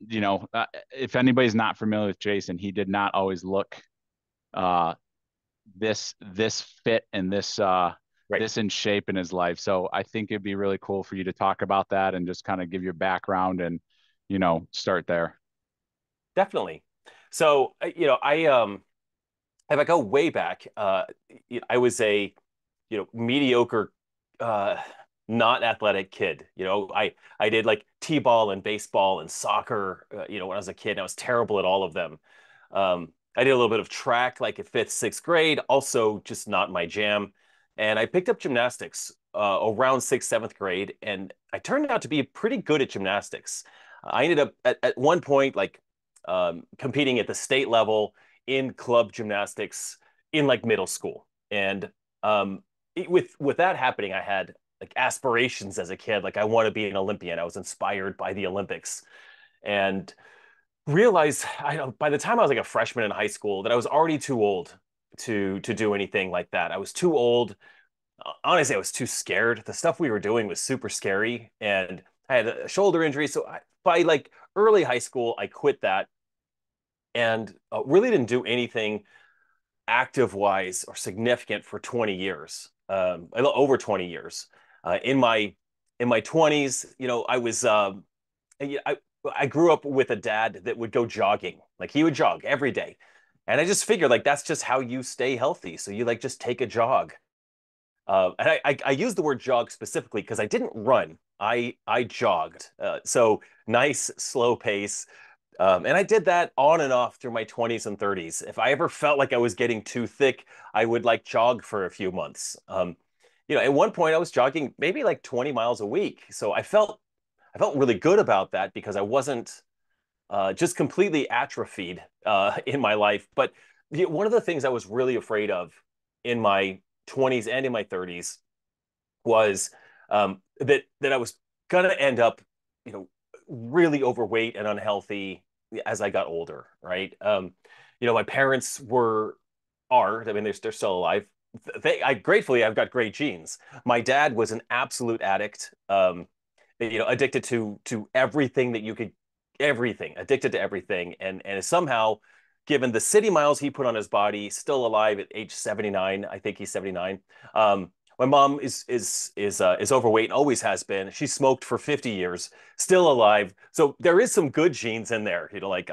if anybody's not familiar with Jason, he did not always look uh, this fit and Right. this in shape in his life. So I think it'd be really cool for you to talk about that and just kind of give your background and start there. Definitely. So, if I go way back, I was a, mediocre, uh, not athletic kid. I did like t-ball and baseball and soccer, when I was a kid. I was terrible at all of them. I did a little bit of track, like at fifth, sixth grade, also just not my jam. And I picked up gymnastics around sixth, seventh grade, and I turned out to be pretty good at gymnastics. I ended up at one point like competing at the state level in club gymnastics in like middle school. And with that happening, I had like aspirations as a kid. Like I want to be an Olympian. I was inspired by the Olympics, and realized by the time I was like a freshman in high school that I was already too old to do anything like that. I was too old. Honestly, I was too scared. The stuff we were doing was super scary, and I had a shoulder injury. So by like early high school, I quit that and really didn't do anything active wise or significant for 20 years, over 20 years. In my 20s, I was I I grew up with a dad that would go jogging. Like he would jog every day. And I just figured like that's just how you stay healthy. So you like just take a jog. And I use the word jog specifically because I didn't run. I jogged. So nice slow pace. And I did that on and off through my 20s and 30s. If I ever felt like I was getting too thick, I would like jog for a few months. At one point I was jogging maybe like 20 miles a week. So I felt really good about that because I wasn't just completely atrophied in my life. But one of the things I was really afraid of in my 20s and in my 30s was that I was gonna end up, really overweight and unhealthy as I got older, right? My parents I mean, they're still alive. I gratefully I've got great genes. My dad was an absolute addict. Addicted to everything that you could, everything, addicted to everything, and somehow, given the city miles he put on his body, still alive at age 79. I think he's 79. My mom is overweight and always has been. She smoked for 50 years, still alive. So there is some good genes in there. Like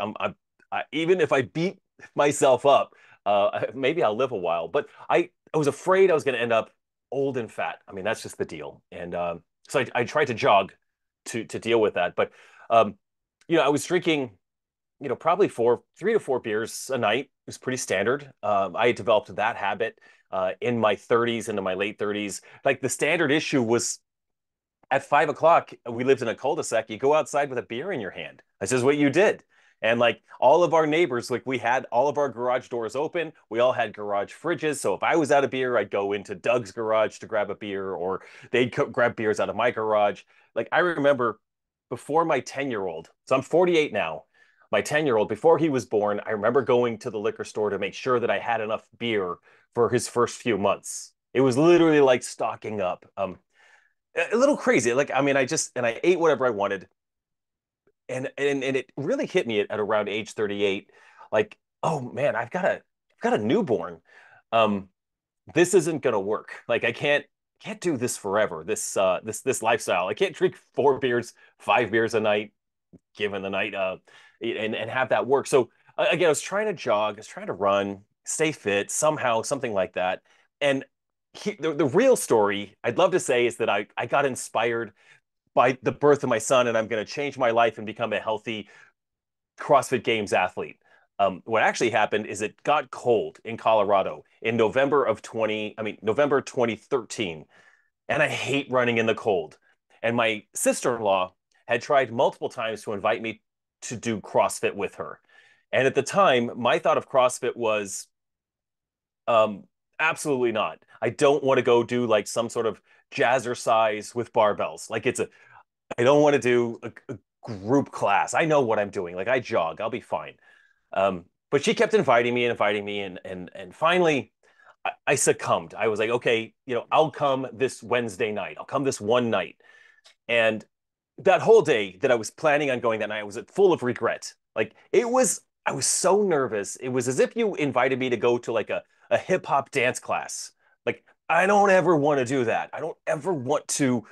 even if I beat myself up, maybe I'll live a while. But I was afraid I was going to end up old and fat. I mean, that's just the deal. And so I tried to jog to deal with that. But um, I was drinking, probably 3 to 4 beers a night. It was pretty standard. I had developed that habit in my 30s into my late 30s. Like the standard issue was at 5 o'clock, we lived in a cul-de-sac. You go outside with a beer in your hand. This is what you did. And like all of our neighbors, like we had all of our garage doors open. We all had garage fridges. So if I was out of beer, I'd go into Doug's garage to grab a beer, or they'd grab beers out of my garage. Like I remember before my 10-year-old, so I'm 48 now. My 10-year-old, before he was born, I remember going to the liquor store to make sure that I had enough beer for his first few months. It was literally like stocking up. A little crazy. Like, I mean, I ate whatever I wanted. And it really hit me at around age 38. Like, oh man, I've got a newborn. Um, this isn't gonna work. Like, I can't do this forever. This lifestyle. I can't drink 4 beers, 5 beers a night, given the night, and have that work. So again, I was trying to jog, I was trying to run, stay fit, somehow, something like that. And the real story I'd love to say is that I got inspired by the birth of my son, and I'm going to change my life and become a healthy CrossFit Games athlete. What actually happened is it got cold in Colorado in November 2013, and I hate running in the cold. And my sister-in-law had tried multiple times to invite me to do CrossFit with her. And at the time, my thought of CrossFit was um, absolutely not. I don't want to go do like some sort of jazzercise with barbells. I don't want to do a group class. I know what I'm doing. Like I jog, I'll be fine. But she kept inviting me, and finally I succumbed. I was like, okay, I'll come this Wednesday night. I'll come this one night. And that whole day that I was planning on going that night, I was full of regret. Like I was so nervous. It was as if you invited me to go to like a hip hop dance class. Like, I don't ever want to do that. I don't ever want to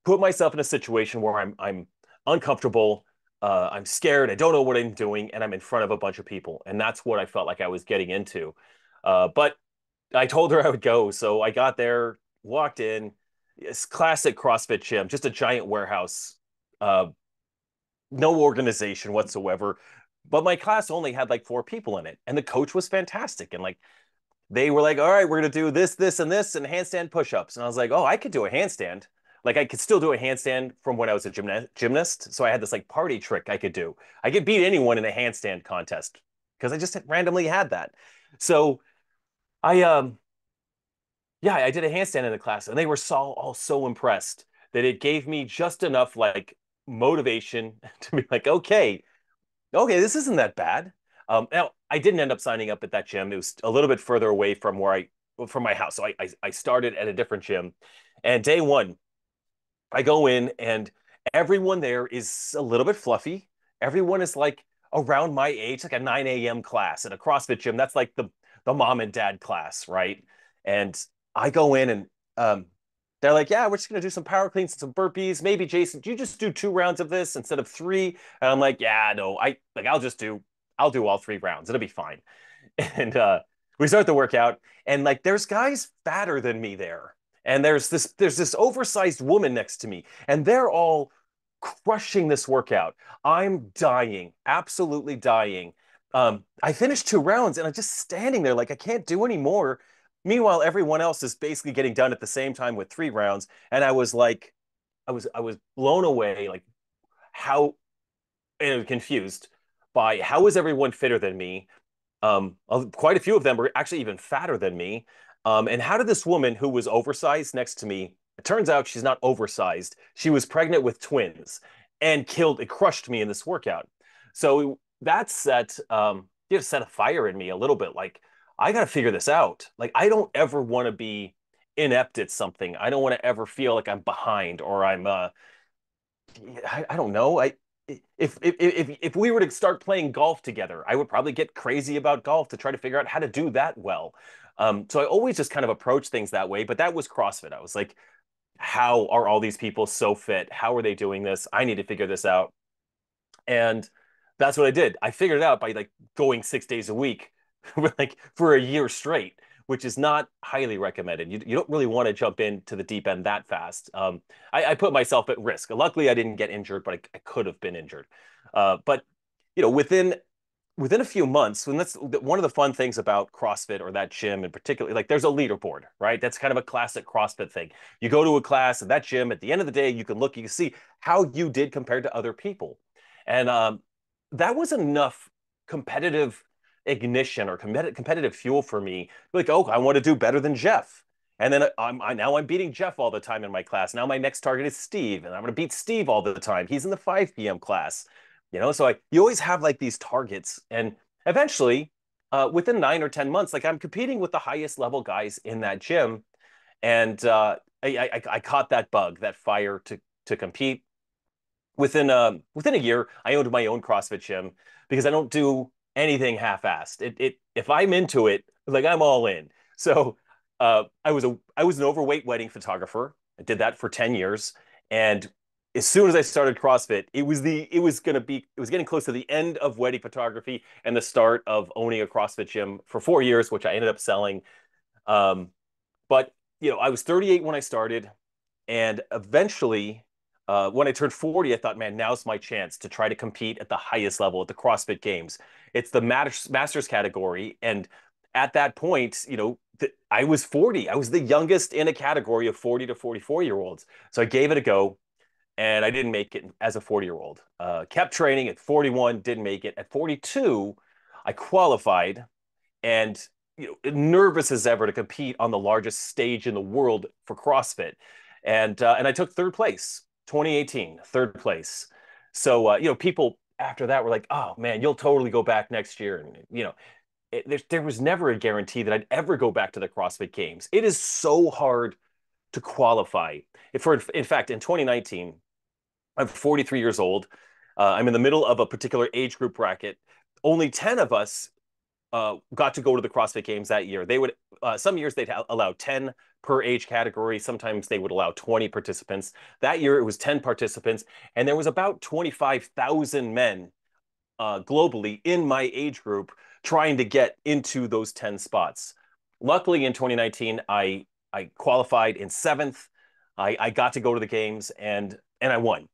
put myself in a situation where I'm uncomfortable. I'm scared. I don't know what I'm doing, and I'm in front of a bunch of people. And that's what I felt like I was getting into. But I told her I would go, so I got there, walked in. It's classic CrossFit gym, just a giant warehouse. Uh, no organization whatsoever. But my class only had like 4 people in it, and the coach was fantastic. And like they were like, "All right, we're gonna do this, this, and this, and handstand push-ups." And I was like, "Oh, I could do a handstand." Like I could still do a handstand from when I was a gymnast. So I had this like party trick I could do. I could beat anyone in a handstand contest because I just randomly had that. So I yeah, I did a handstand in the class, and they were all so impressed that it gave me just enough like motivation to be like, okay, this isn't that bad. Now I didn't end up signing up at that gym. It was a little bit further away from from my house. So I started at a different gym, and day one, I go in and everyone there is a little bit fluffy. Everyone is like around my age, like a 9 a.m. class at a CrossFit gym. That's like the mom and dad class, right? And I go in and they're like, yeah, we're just gonna do some power cleans and some burpees. Maybe Jason, do you just do 2 rounds of this instead of three? And I'm like, yeah, no, I'll do all 3 rounds. It'll be fine. And we start the workout, and like there's guys fatter than me there, and there's this oversized woman next to me, and they're all crushing this workout. I'm dying, absolutely dying. I finished 2 rounds, and I'm just standing there like I can't do any more. Meanwhile, everyone else is basically getting done at the same time with 3 rounds, and I was like, I was blown away, like how and confused by how is everyone fitter than me. Quite a few of them were actually even fatter than me. And how did this woman who was oversized next to me? It turns out she's not oversized. She was pregnant with twins and it crushed me in this workout. So that set a fire in me a little bit. Like, I got to figure this out. Like, I don't ever want to be inept at something. I don't want to ever feel like I'm behind or I don't know. If we were to start playing golf together, I would probably get crazy about golf to try to figure out how to do that well. So I always just kind of approach things that way. But that was CrossFit. I was like, how are all these people so fit? How are they doing this? I need to figure this out. And that's what I did. I figured it out by like going 6 days a week, like for a year straight, which is not highly recommended. You don't really want to jump into the deep end that fast. I put myself at risk. Luckily, I didn't get injured, but I could have been injured. But you know, within a few months, when that's one of the fun things about CrossFit or that gym in particular, like there's a leaderboard, right? That's kind of a classic CrossFit thing. You go to a class at that gym, at the end of the day, you can see how you did compared to other people. And that was enough competitive ignition or competitive fuel for me. Like, oh, I want to do better than Jeff. And then now I'm beating Jeff all the time in my class. Now my next target is Steve, and I'm going to beat Steve all the time. He's in the 5 p.m. class, so you always have like these targets, and eventually, within 9 or 10 months, like I'm competing with the highest level guys in that gym, and I caught that bug, that fire to compete. Within a year, I owned my own CrossFit gym because I don't do anything half-assed. It if I'm into it, like I'm all in. So I was an overweight wedding photographer. I did that for 10 years. And as soon as I started CrossFit, it was getting close to the end of wedding photography and the start of owning a CrossFit gym for 4 years, which I ended up selling. Um, but I was 38 when I started, and eventually, when I turned 40, I thought, man, now's my chance to try to compete at the highest level at the CrossFit Games. It's the masters category, and at that point, I was 40. I was the youngest in a category of 40 to 44-year-olds. So I gave it a go, and I didn't make it as a 40-year-old. Kept training at 41, didn't make it. At 42, I qualified, and nervous as ever to compete on the largest stage in the world for CrossFit, and I took third place, 2018, third place. So people after that were like, "Oh man, you'll totally go back next year," and there was never a guarantee that I'd ever go back to the CrossFit Games. It is so hard to qualify. In fact, in 2019, I'm 43 years old. I'm in the middle of a particular age group bracket. Only 10 of us got to go to the CrossFit Games that year. They would some years they'd allow 10 per age category. Sometimes they would allow 20 participants. That year it was 10 participants, and there was about 25,000 men globally in my age group trying to get into those 10 spots. Luckily, in 2019, I qualified in seventh. I got to go to the games and I won,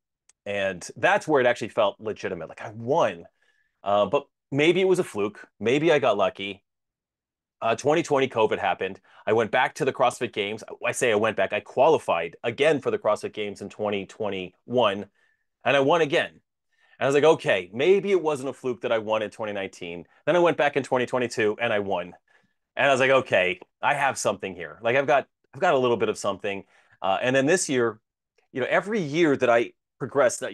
and that's where it actually felt legitimate. Like I won, but maybe it was a fluke. Maybe I got lucky. 2020 COVID happened. I went back to the CrossFit Games. I say I went back. I qualified again for the CrossFit Games in 2021, and I won again. And I was like, okay, maybe it wasn't a fluke that I won in 2019. Then I went back in 2022 and I won. And I was like, okay, I have something here. Like I've got a little bit of something. And then this year, every year that I progress, that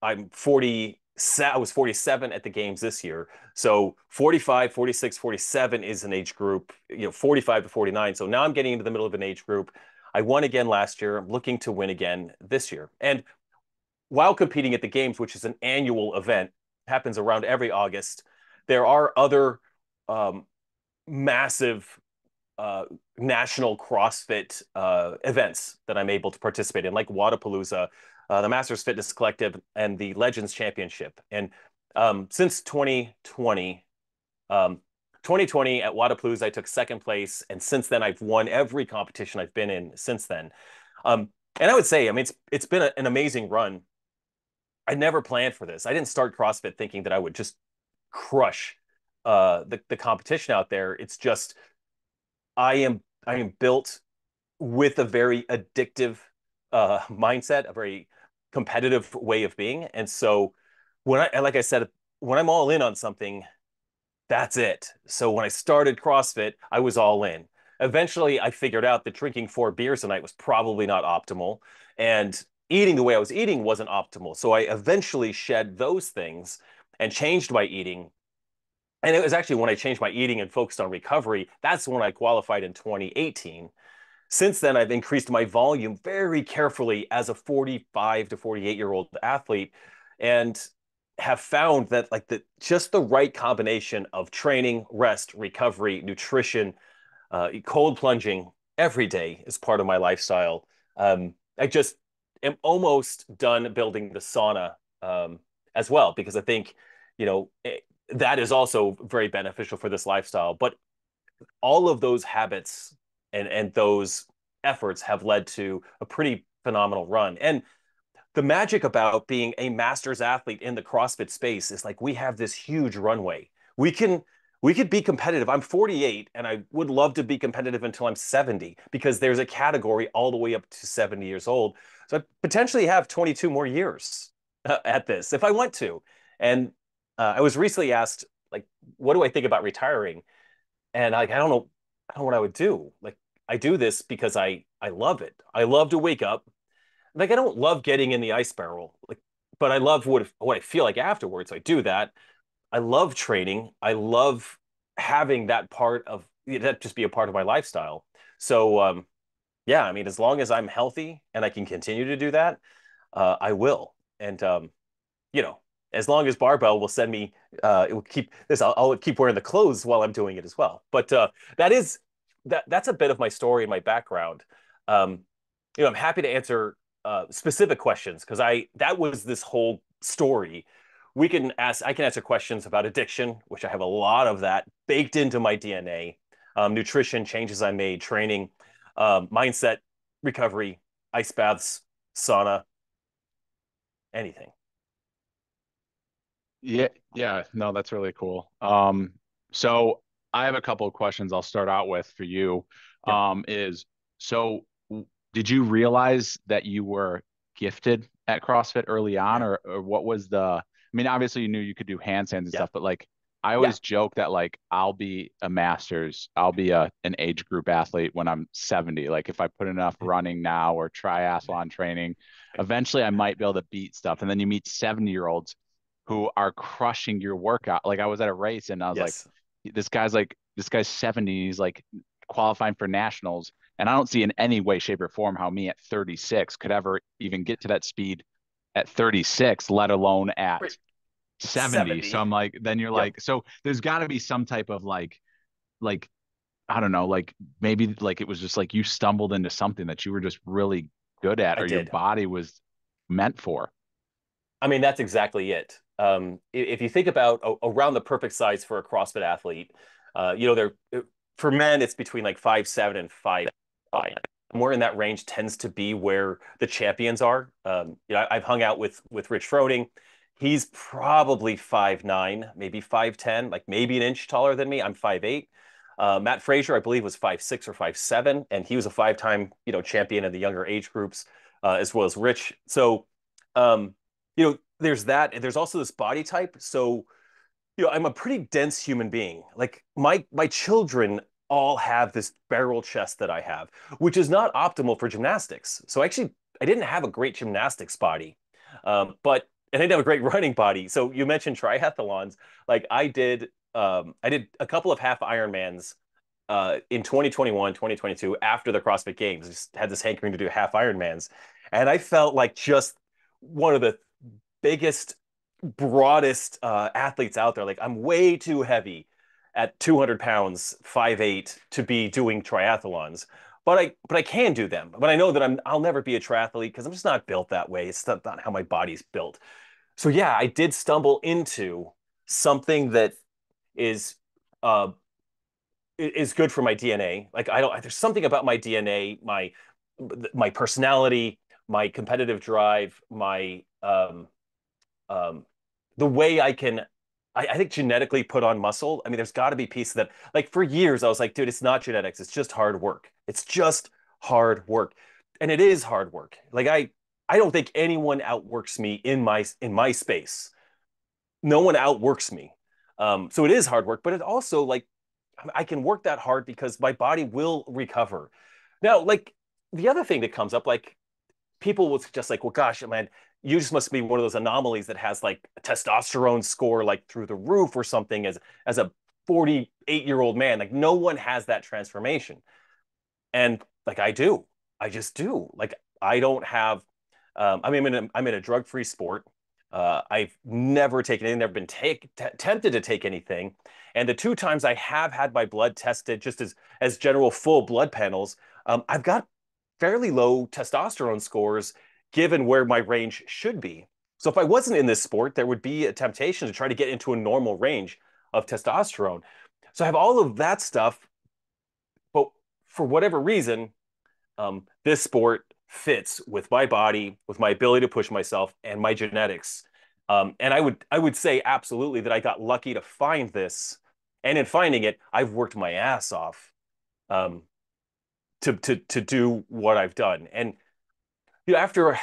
I'm 40. I was 47 at the games this year. So 45, 46, 47 is an age group, 45 to 49. So now I'm getting into the middle of an age group. I won again last year. I'm looking to win again this year. And while competing at the games, which is an annual event, happens around every August, there are other um, massive uh, national CrossFit events that I'm able to participate in, like Wodapalooza, the Masters Fitness Collective, and the Legends Championship. And since 2020 at Wodapalooza, I took second place, and since then I've won every competition I've been in since then. Um, and I would say, I mean, it's been an amazing run. I never planned for this. I didn't start CrossFit thinking that I would just crush the competition out there. It's just I am built with a very addictive mindset, a very competitive way of being. And so like I said, when I'm all in on something, that's it. So when I started CrossFit, I was all in. Eventually, I figured out that drinking 4 beers a night was probably not optimal, and eating the way I was eating wasn't optimal. So I eventually shed those things and changed my eating. And it was actually when I changed my eating and focused on recovery, that's when I qualified in 2018. Since then, I've increased my volume very carefully as a 45 to 48-year-old athlete and have found that just the right combination of training, rest, recovery, nutrition, cold plunging every day is part of my lifestyle. I just am almost done building the sauna as well, because I think, that is also very beneficial for this lifestyle. But all of those habits and those efforts have led to a pretty phenomenal run. And the magic about being a masters athlete in the CrossFit space is like we have this huge runway. We can we could be competitive. I'm 48 and I would love to be competitive until I'm 70 because there's a category all the way up to 70 years old. So I potentially have 22 more years at this if I want to. And I was recently asked, like, what do I think about retiring? And like, I don't know what I would do. Like, I do this because I love it. I love to wake up. Like, I don't love getting in the ice barrel, like, but I love what I feel like afterwards. I do that. I love training. I love having that part of that just be a part of my lifestyle. So yeah, I mean, as long as I'm healthy and I can continue to do that, I will. And you know, as long as Barbell will send me, it will keep this. I'll keep wearing the clothes while I'm doing it as well. But that is that's a bit of my story and my background. Um, I'm happy to answer specific questions because I that was this whole story. I can answer questions about addiction, which I have a lot of that baked into my DNA. Nutrition, changes I made, training, mindset, recovery, ice baths, sauna, anything. Yeah, yeah, no, that's really cool. So I have a couple of questions I'll start out with for you. Yep. Is so did you realize that you were gifted at CrossFit early on, Yeah. or what was I mean, obviously you knew you could do handstands and Yeah. stuff, but like I Yeah. always joke that like I'll be an age group athlete when I'm 70. Like if I put enough running now or triathlon training, eventually I might be able to beat stuff. And then you meet 70-year-olds who are crushing your workout. Like I was at a race and I was Yes. like, this guy's 70, he's like qualifying for nationals. And I don't see in any way, shape, or form how me at 36 could ever even get to that speed at 36, let alone Right. at 70. So 70. I'm like, then you're Yep, like, so there's got to be some type of like, I don't know, like maybe like it was just like you stumbled into something that you were just really good at I or your did. body was meant for. I mean, that's exactly it. If you think about around the perfect size for a CrossFit athlete, they're for men, it's between like 5'7" and 5'9". More in that range tends to be where the champions are. I've hung out with Rich Froning. He's probably 5'9", maybe 5'10", like maybe an inch taller than me. I'm 5'8". Matt Frazier, I believe, was 5'6" or 5'7", and he was a five-time, champion in the younger age groups, as well as Rich. So, um, there's that. And there's also this body type. So, I'm a pretty dense human being. Like my children all have this barrel chest that I have, which is not optimal for gymnastics. So actually, I didn't have a great gymnastics body, but and I didn't have a great running body. So you mentioned triathlons. Like I did a couple of half Ironmans in 2021, 2022 after the CrossFit Games. I just had this hankering to do half Ironmans, and I felt like just one of the biggest, broadest athletes out there. Like I'm way too heavy at 200 pounds, 5'8", to be doing triathlons. But I can do them. But I know that I'll never be a triathlete because I'm just not built that way. It's not how my body's built. So yeah, I did stumble into something that is uh is good for my DNA. Like I don't there's something about my DNA, my personality, my competitive drive, my the way I think genetically put on muscle. I mean, there's got to be pieces that, like, for years I was like, dude, it's not genetics, it's just hard work. It's just hard work. And it is hard work. Like I don't think anyone outworks me in my space. No one outworks me. So it is hard work, but it also, like, I can work that hard because my body will recover. Now, like, the other thing that comes up, like, people will suggest, like, well, gosh, man, you just must be one of those anomalies that has like a testosterone score like through the roof or something as a 48-year-old man. Like no one has that transformation. And like I do. I just do. Like I don't have I mean I'm in a drug-free sport. I've never taken anything, never been tempted to take anything. And the two times I have had my blood tested just as general full blood panels, I've got fairly low testosterone scores given where my range should be. So if I wasn't in this sport, there would be a temptation to try to get into a normal range of testosterone. So I have all of that stuff, but for whatever reason, this sport fits with my body, with my ability to push myself, and my genetics. And I would say absolutely that I got lucky to find this, and in finding it, I've worked my ass off um, to do what I've done. And after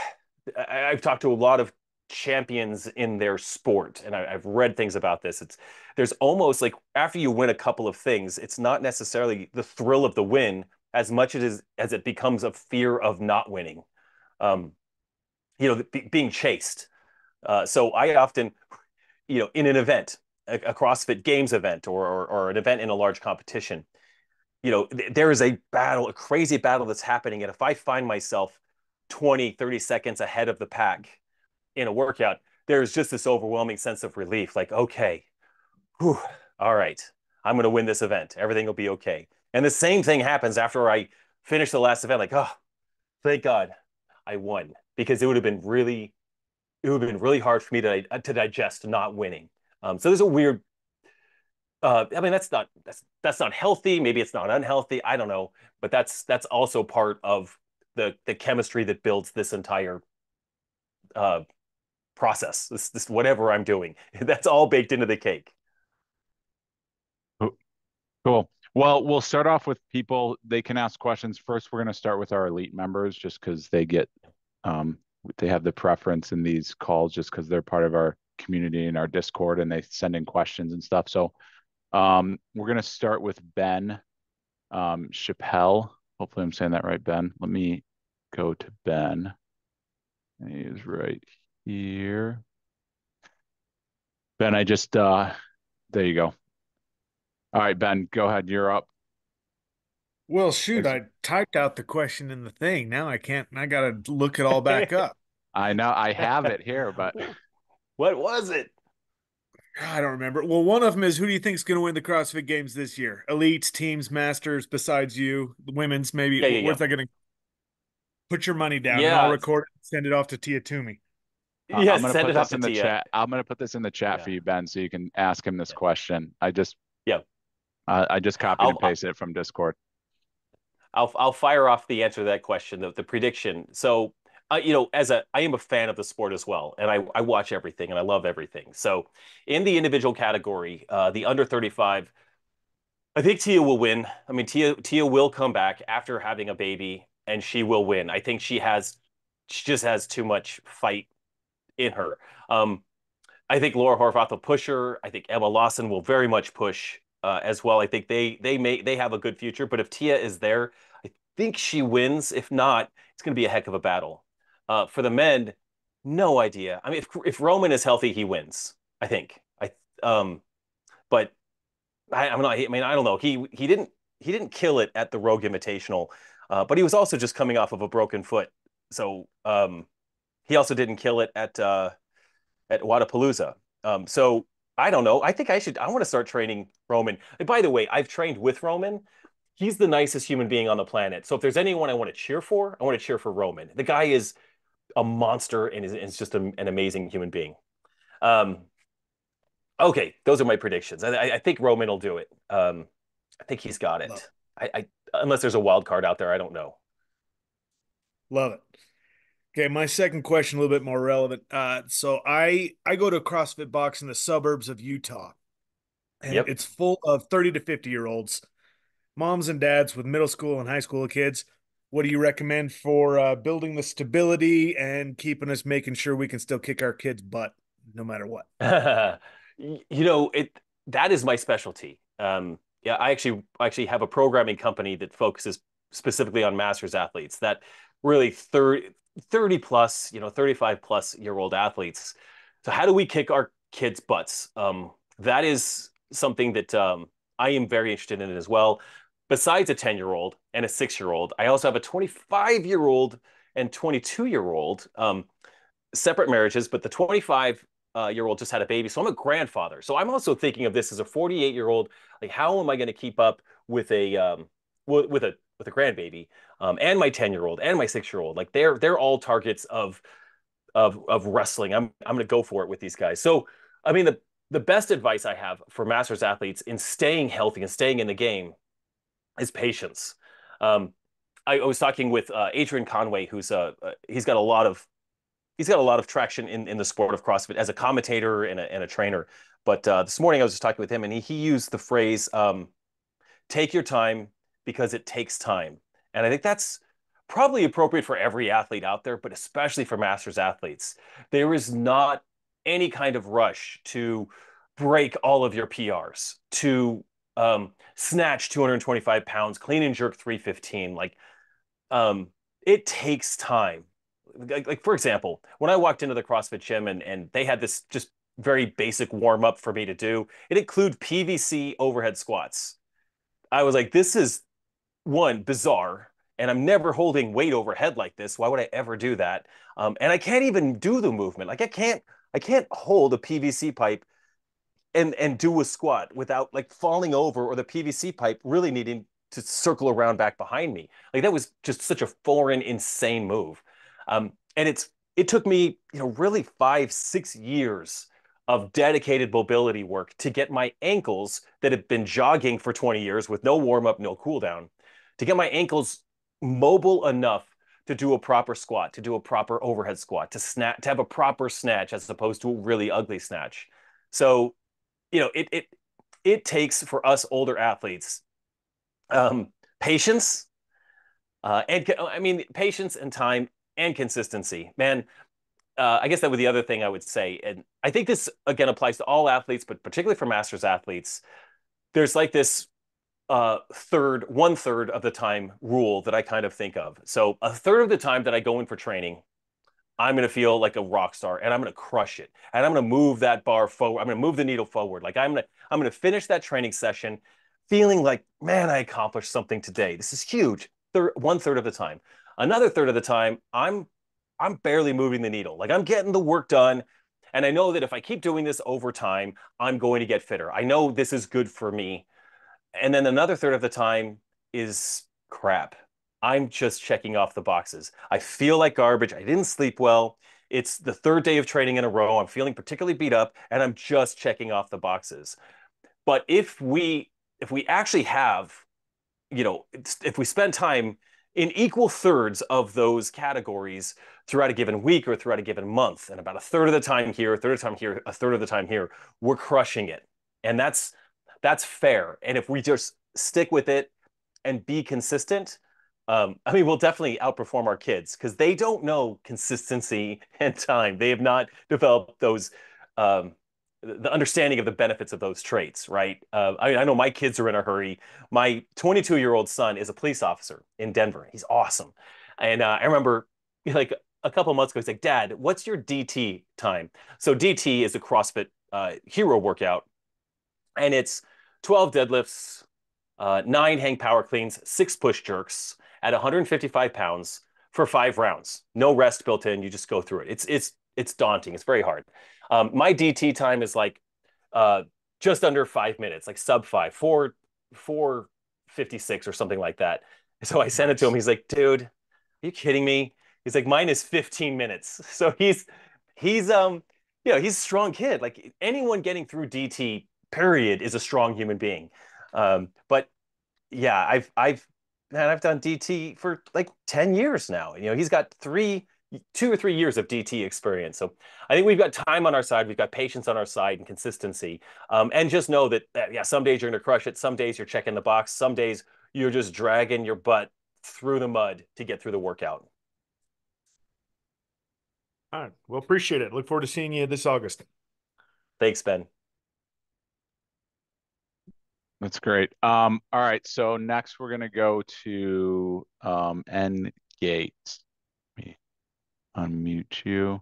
I've talked to a lot of champions in their sport, and I've read things about this. There's almost like after you win a couple of things, it's not necessarily the thrill of the win as much as it becomes a fear of not winning. Um, being chased. So I often, in an event, a CrossFit Games event or an event in a large competition, there is a battle, a crazy battle that's happening. And if I find myself 20, 30 seconds ahead of the pack in a workout, there's just this overwhelming sense of relief. Like, okay, whew, all right, I'm going to win this event. Everything will be okay. And the same thing happens after I finish the last event. Like, oh, thank God I won because it would have been really hard for me to digest not winning. So there's a weird I mean, that's not healthy. Maybe it's not unhealthy. I don't know, but that's also part of the chemistry that builds this entire uh, process. This whatever I'm doing, that's all baked into the cake. Cool. Well, we'll start off with people. They can ask questions. First, we're going to start with our elite members just because um, they have the preference in these calls just because they're part of our community and our Discord and they send in questions and stuff. So we're going to start with Ben Chappelle. Hopefully I'm saying that right, Ben. Let me go to Ben. He is right here. Ben, there you go. All right, Ben, go ahead. You're up. Well, shoot, Ex- I typed out the question in the thing. Now I can't, I gotta look it all back up. I know I have it here, but What was it? I don't remember. Well, one of them is who do you think is going to win the CrossFit Games this year? Elites, teams, masters, besides you, the women's, maybe. Yeah, yeah, yeah. Where's that going to put your money down? And I'll Yeah, record it and send it off to Tia Toomey. yeah. I'm gonna Send put it off this to in the Tia. chat. I'm gonna put this in the chat for Yeah, you, Ben, so you can ask him this yeah, question. yeah. I just copied and I'll pasted it from Discord. I'll fire off the answer to that question, the prediction. So, I am a fan of the sport as well, and I watch everything and I love everything. So, in the individual category, the under 35, I think Tia will win. I mean, Tia will come back after having a baby, and she will win. I think she just has too much fight in her. Um, I think Laura Horvath will push her. I think Emma Lawson will very much push as well. I think they have a good future. But if Tia is there, I think she wins. If not, it's going to be a heck of a battle. For the men, no idea. I mean, if Roman is healthy, he wins. I think. But I'm not. I mean, I don't know. He didn't kill it at the Rogue Invitational, but he was also just coming off of a broken foot. So he also didn't kill it at Wodapalooza. So I don't know. I think I want to start training Roman. And by the way, I've trained with Roman. He's the nicest human being on the planet. So if there's anyone I want to cheer for, I want to cheer for Roman. The guy is a monster and is just an amazing human being. Um, okay, those are my predictions. I think Roman will do it. I think he's got Love it. I unless there's a wild card out there, I don't know. it. Love it. Okay, my second question, a little bit more relevant. So I go to a CrossFit box in the suburbs of Utah, and Yep. it's full of 30 to 50 year olds, moms and dads with middle school and high school kids. What do you recommend for building the stability and keeping us making sure we can still kick our kids' butt no matter what? It that is my specialty. Yeah, I actually have a programming company that focuses specifically on masters athletes that really 30 plus, 35 plus year old athletes. So how do we kick our kids' butts? That is something that I am very interested in as well. Besides a 10-year-old and a 6-year-old, I also have a 25-year-old and 22-year-old. Separate marriages, but the 25-year-old just had a baby. So I'm a grandfather. So I'm also thinking of this as a 48-year-old. Like, how am I going to keep up with a grandbaby, and my 10-year-old and my 6-year-old? Like they're all targets of wrestling. I'm going to go for it with these guys. So I mean the best advice I have for masters athletes in staying healthy and staying in the game is patience. Um, I was talking with Adrian Conway, who's he's got a lot of traction in the sport of CrossFit as a commentator and a trainer. But this morning I was just talking with him, and he used the phrase "take your time because it takes time," and I think that's probably appropriate for every athlete out there, but especially for masters athletes. There is not any kind of rush to break all of your PRs, to snatch 225 pounds, clean and jerk 315. Um, it takes time. Like for example, when I walked into the CrossFit gym and they had this just very basic warm up for me to do, it included PVC overhead squats. I was like, this is one bizarre, and I'm never holding weight overhead like this. Why would I ever do that? And I can't even do the movement. Like I can't hold a PVC pipe and do a squat without like falling over or the PVC pipe really needing to circle around back behind me. Like that was just such a foreign, insane move. And it took me, really 5, 6 years of dedicated mobility work to get my ankles that have been jogging for 20 years with no warm up, no cool down, to get my ankles mobile enough to do a proper squat, to do a proper overhead squat, to have a proper snatch as opposed to a really ugly snatch. So it takes for us older athletes patience and I mean patience and time and consistency. Man, I guess that was the other thing I would say, and I think this again applies to all athletes, but particularly for masters athletes. There's like this 1/3 of the time rule that I kind of think of. So a third of the time that I go in for training, I'm going to feel like a rock star and I'm going to crush it. And I'm going to move that bar forward. I'm going to move the needle forward. Like I'm going to finish that training session feeling like, man, I accomplished something today. This is huge. 1/3 of the time. Another third of the time, I'm I'm barely moving the needle. Like I'm getting the work done. And I know that if I keep doing this over time, I'm going to get fitter. I know this is good for me. And then another third of the time is crap. I'm just checking off the boxes. I feel like garbage. I didn't sleep well. It's the third day of training in a row. I'm feeling particularly beat up and I'm just checking off the boxes. But if we actually have, if we spend time in equal thirds of those categories throughout a given week or throughout a given month, and about a third of the time here, a third of the time here, a third of the time here, we're crushing it. And that's fair. And if we just stick with it and be consistent, I mean, we'll definitely outperform our kids because they don't know consistency and time. They have not developed those um, the understanding of the benefits of those traits, right? I know my kids are in a hurry. My 22-year-old son is a police officer in Denver. He's awesome. And I remember like a couple months ago, he's like, Dad, what's your DT time? So DT is a CrossFit hero workout, and it's 12 deadlifts, 9 hang power cleans, 6 push jerks at 155 pounds for 5 rounds. No rest built in. You just go through it. It's daunting. It's very hard. My DT time is like uh, just under 5 minutes, like sub five, 4:56 or something like that. So I sent it to him. He's like, dude, are you kidding me? He's like, mine is 15 minutes. So he's he's a strong kid. Like anyone getting through DT period is a strong human being. But yeah, I've done DT for like 10 years now. He's got 2 or 3 years of DT experience. So I think we've got time on our side, we've got patience on our side and consistency. And just know that yeah, some days you're gonna crush it, some days you're checking the box, some days you're just dragging your butt through the mud to get through the workout. All right. Well, appreciate it. Look forward to seeing you this August. Thanks, Ben. That's great. All right. So next we're gonna go to N Gates. Let me unmute you.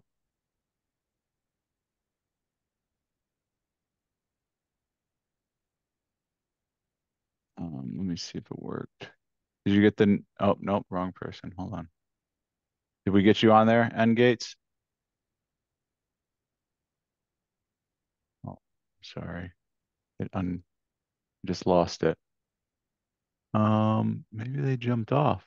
Let me see if it worked. Did you get the? Oh, nope, wrong person. Hold on. Did we get you on there, N Gates? Oh, sorry. It just lost it. Maybe they jumped off.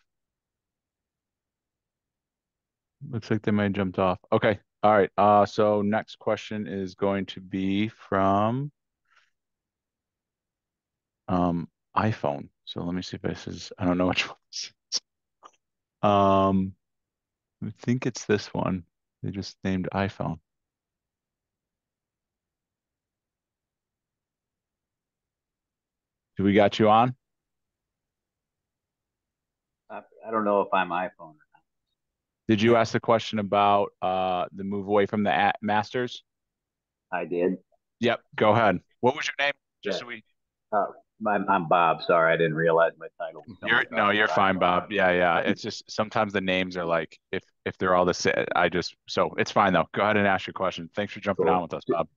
Looks like they might have jumped off. Okay. All right. So next question is going to be from iPhone. So let me see if this is, I don't know which one this is. I think it's this one. They just named iPhone. Do we got you on? I don't know if I'm iPhone. Did you ask the question about the move away from the Masters? I did. Yep, go ahead. What was your name? Just Yeah. so we I'm Bob. Sorry, I didn't realize my title was coming no, you're fine, Bob. iPhone. Yeah. It's just sometimes the names are like if they're all the same. So it's fine though. Go ahead and ask your question. Thanks for jumping on Cool. with us, Bob.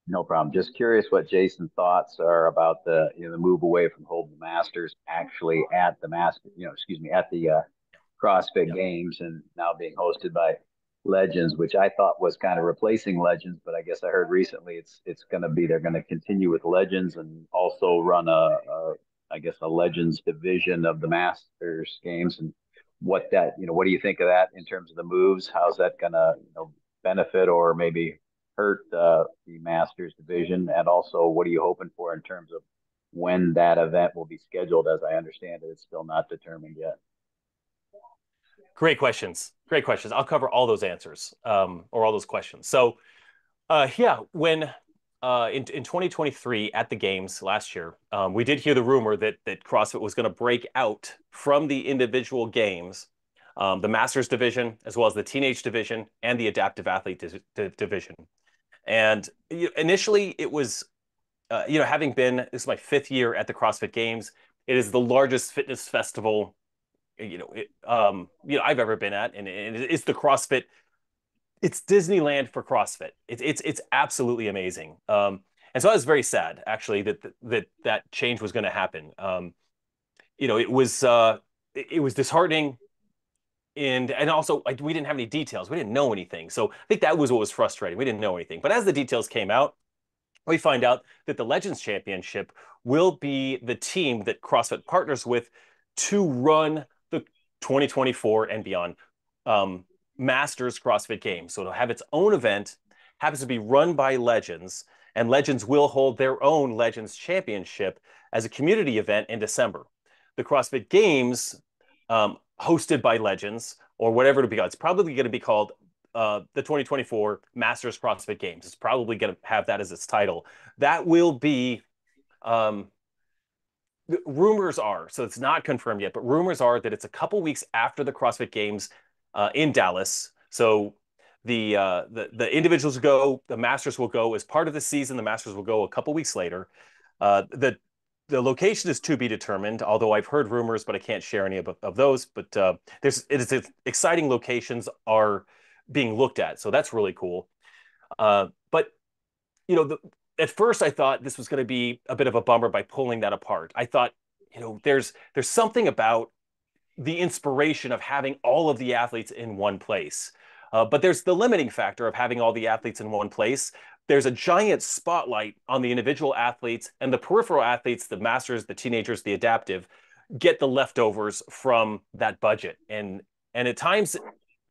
No problem. Just curious what Jason's thoughts are about the move away from holding the Masters actually at the at the CrossFit Yep. Games and now being hosted by Legends, which I thought was kind of replacing Legends, but I guess I heard recently it's going to be they're going to continue with Legends and also run I guess a Legends division of the Masters Games. And what do you think of that in terms of the moves? How's that going to benefit or maybe hurt the Masters division? And also, what are you hoping for in terms of when that event will be scheduled? As I understand it, it's still not determined yet. Great questions. Great questions. I'll cover all those answers or all those questions. So, yeah, when in 2023 at the games last year, we did hear the rumor that CrossFit was going to break out from the individual games, the Masters division, as well as the teenage division and the adaptive athlete division. And initially, it was, having been, this is my 5th year at the CrossFit Games. It is the largest fitness festival I've ever been at, and it's the CrossFit. It's Disneyland for CrossFit. It's absolutely amazing. And so I was very sad actually that change was going to happen. It was disheartening. and also like, we didn't have any details. We didn't know anything. So I think that was what was frustrating. We didn't know anything. But as the details came out, we find out that the Legends Championship will be the team that CrossFit partners with to run the 2024 and beyond Masters CrossFit Games. So it'll have its own event, happens to be run by Legends, and Legends will hold their own Legends Championship as a community event in December. The CrossFit Games, hosted by Legends, or whatever it'll be called, it's probably going to be called the 2024 Masters CrossFit Games. It's probably going to have that as its title. That will be, rumors are, so it's not confirmed yet, but rumors are that it's a couple weeks after the CrossFit Games in Dallas. So the individuals go, the Masters will go as part of the season. The Masters will go a couple weeks later. The location is to be determined, although I've heard rumors, but I can't share any of those. But exciting locations are being looked at, so that's really cool. But at first I thought this was going to be a bit of a bummer by pulling that apart. I thought, there's something about the inspiration of having all of the athletes in one place. But there's the limiting factor of having all the athletes in one place. There's a giant spotlight on the individual athletes, and the peripheral athletes, the masters, the teenagers, the adaptive, get the leftovers from that budget. And at times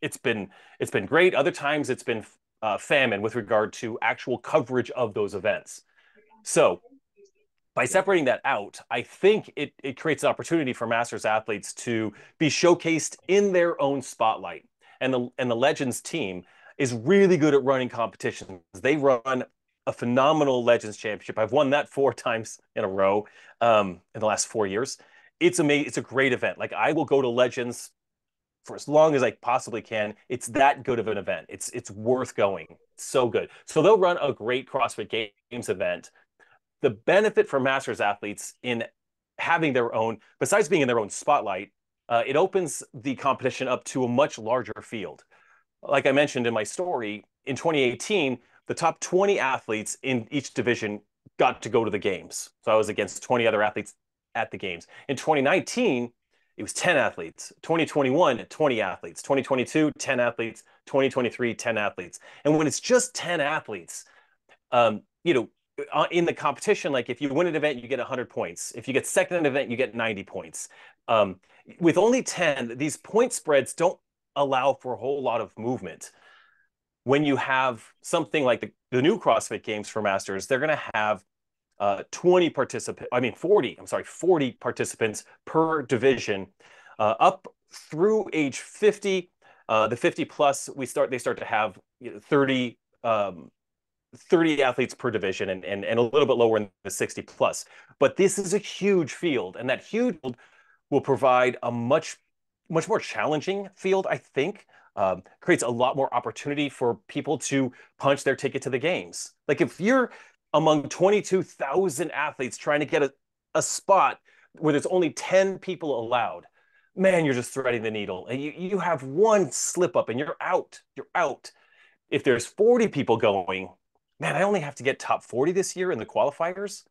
it's been great. Other times it's been famine with regard to actual coverage of those events. So by separating that out, I think it creates an opportunity for Masters athletes to be showcased in their own spotlight. And the Legends team is really good at running competitions. They run a phenomenal Legends Championship. I've won that 4 times in a row in the last 4 years. It's amazing. It's a great event. Like, I will go to Legends for as long as I possibly can. It's that good of an event. It's worth going. It's so good. So they'll run a great CrossFit Games event. The benefit for Masters athletes in having their own, besides being in their own spotlight, it opens the competition up to a much larger field. Like I mentioned in my story, in 2018, the top 20 athletes in each division got to go to the games. So I was against 20 other athletes at the games. In 2019, it was 10 athletes. 2021, 20 athletes. 2022, 10 athletes. 2023, 10 athletes. And when it's just 10 athletes, in the competition, like if you win an event, you get 100 points. If you get second in an event, you get 90 points. With only 10, these point spreads don't allow for a whole lot of movement. When you have something like the new CrossFit Games for Masters, they're going to have 40 participants per division, up through age 50. The 50 plus, they start to have 30 athletes per division, and a little bit lower in the 60 plus. But this is a huge field, and that huge field will provide a much more challenging field, I think. Creates a lot more opportunity for people to punch their ticket to the games. Like, if you're among 22,000 athletes trying to get a spot where there's only 10 people allowed, man, you're just threading the needle. And you have one slip up and you're out. You're out. If there's 40 people going, man, I only have to get top 40 this year in the qualifiers.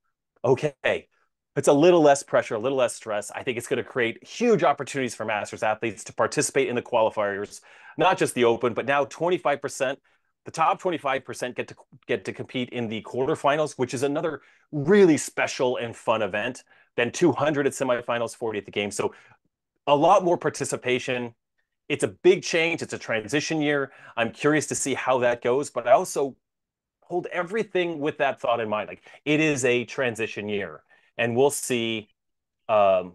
Okay. It's a little less pressure, a little less stress. I think it's going to create huge opportunities for Masters athletes to participate in the qualifiers, not just the Open, but now 25%. The top 25% get to compete in the quarterfinals, which is another really special and fun event. Then 200 at semifinals, 40 at the game. So a lot more participation. It's a big change. It's a transition year. I'm curious to see how that goes, but I also hold everything with that thought in mind. Like, it is a transition year, and we'll see. The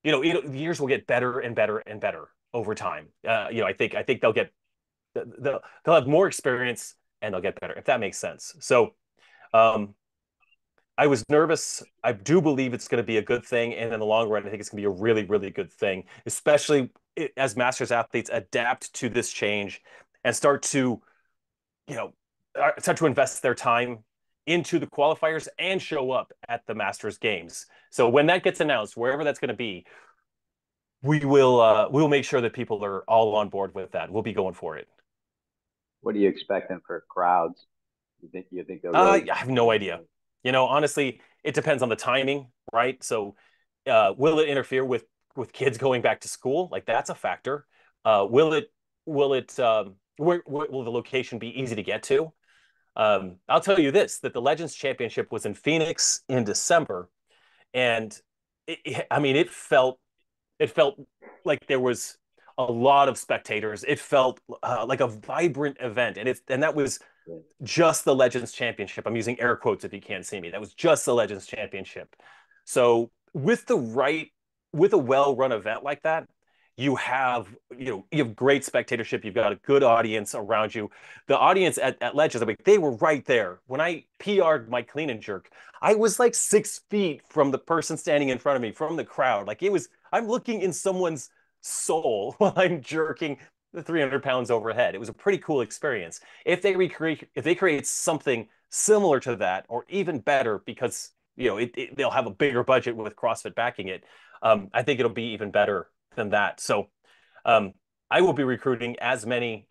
years will get better and better and better over time. I think they'll have more experience and they'll get better, if that makes sense. So, I was nervous. I do believe it's going to be a good thing, and in the long run, I think it's going to be a really, really good thing, especially as Masters athletes adapt to this change and start to invest their time into the qualifiers and show up at the Masters Games. So when that gets announced, wherever that's going to be, we'll make sure that people are all on board with that. We'll be going for it. What are you expecting for crowds? You think they'll really... I have no idea. Honestly, it depends on the timing, right? So will it interfere with kids going back to school? Like, that's a factor. Will it where will the location be easy to get to? I'll tell you this, that the Legends Championship was in Phoenix in December, and I mean, it felt like there was a lot of spectators. It felt like a vibrant event, and that was just the Legends Championship. I'm using air quotes if you can't see me. That was just the Legends Championship. So with a well-run event like that, you have great spectatorship. You've got a good audience around you. The audience at Legends, I mean, they were right there. When I PR'd my clean and jerk, I was like 6 feet from the person standing in front of me, from the crowd. Like I'm looking in someone's soul while I'm jerking the 300 pounds overhead. It was a pretty cool experience. If they create something similar to that or even better, because they'll have a bigger budget with CrossFit backing it. I think it'll be even better than that. So um, I will be recruiting as many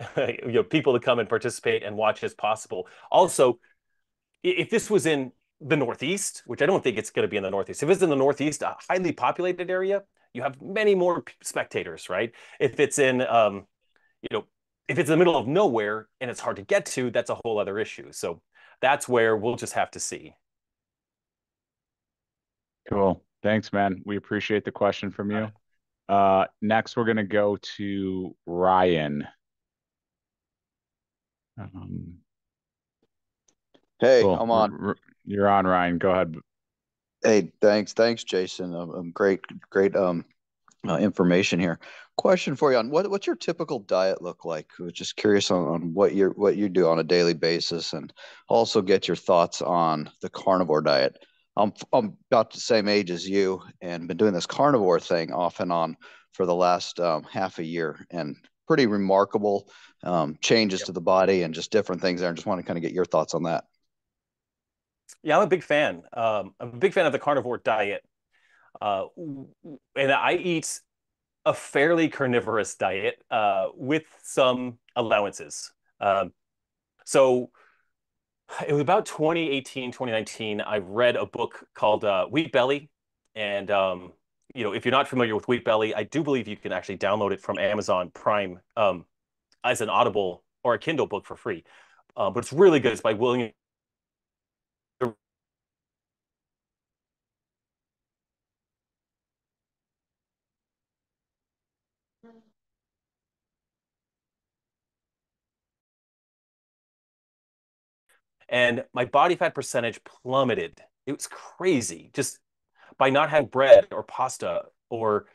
people to come and participate and watch as possible. Also, if this was in the Northeast, which I don't think it's going to be in the Northeast, if it's in the Northeast, a highly populated area, you have many more spectators, right? If it's in you know, if it's in the middle of nowhere and it's hard to get to, that's a whole other issue. So that's where we'll just have to see. Cool. Thanks, man. We appreciate the question from you. Next, we're going to go to Ryan. Hey, cool. I'm on. You're on, Ryan. Go ahead. Hey, thanks, Jason. Great information here. Question for you on what's your typical diet look like? I was just curious on what you do on a daily basis, and also get your thoughts on the carnivore diet. I'm about the same age as you, and been doing this carnivore thing off and on for the last half a year, and pretty remarkable changes to the body and just different things there. I just want to kind of get your thoughts on that. Yeah, I'm a big fan. I'm a big fan of the carnivore diet. And I eat a fairly carnivorous diet with some allowances. So it was about 2018, 2019. I read a book called Wheat Belly. And, if you're not familiar with Wheat Belly, I do believe you can actually download it from Amazon Prime as an Audible or a Kindle book for free. But it's really good. It's by William. And my body fat percentage plummeted. It was crazy just by not having bread or pasta or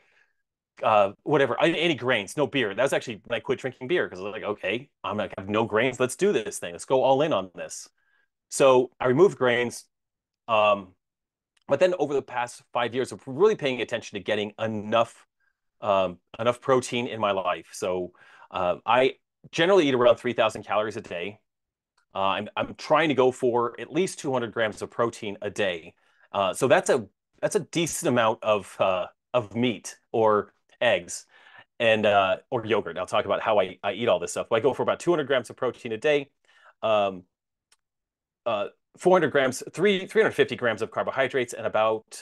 whatever, any grains, no beer. That was actually when I quit drinking beer because I was like, okay, I'm gonna have no grains. Let's do this thing. Let's go all in on this. So I removed grains. But then over the past 5 years of really paying attention to getting enough protein in my life. So I generally eat around 3,000 calories a day. I'm trying to go for at least 200 grams of protein a day. So that's a decent amount of meat or eggs and or yogurt. I'll talk about how I eat all this stuff. But I go for about 200 grams of protein a day, um, 400 grams, 350 grams of carbohydrates, and about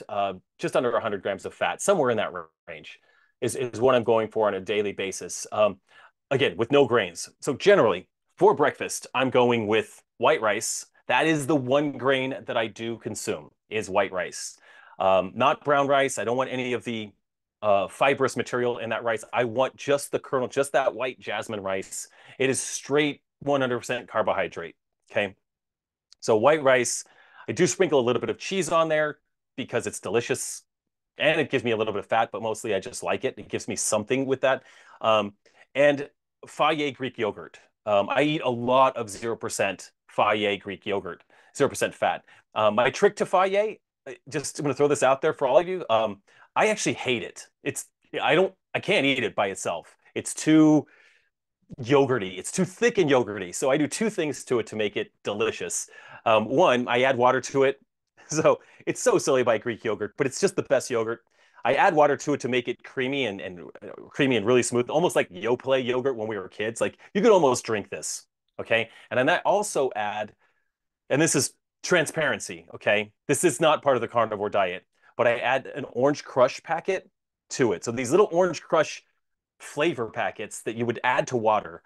just under 100 grams of fat, somewhere in that range is what I'm going for on a daily basis. Again, with no grains. So generally, for breakfast, I'm going with white rice. That is the one grain that I do consume, is white rice. Not brown rice. I don't want any of the fibrous material in that rice. I want just the kernel, just that white jasmine rice. It is straight 100% carbohydrate. Okay. So white rice, I do sprinkle a little bit of cheese on there because it's delicious and it gives me a little bit of fat, but mostly I just like it. It gives me something with that. And Fage Greek yogurt. I eat a lot of 0% Fage Greek yogurt, 0% fat. My trick to Fage, just I'm going to throw this out there for all of you. I actually hate it. I can't eat it by itself. It's too yogurty. It's too thick and yogurty. So I do two things to it to make it delicious. One, I add water to it. So it's so silly by Greek yogurt, but it's just the best yogurt. I add water to it to make it creamy and creamy and really smooth, almost like Yoplait yogurt when we were kids. Like you could almost drink this. Okay. And then I also add, and this is transparency. Okay. This is not part of the carnivore diet, but I add an orange crush packet to it. So these little orange crush flavor packets that you would add to water.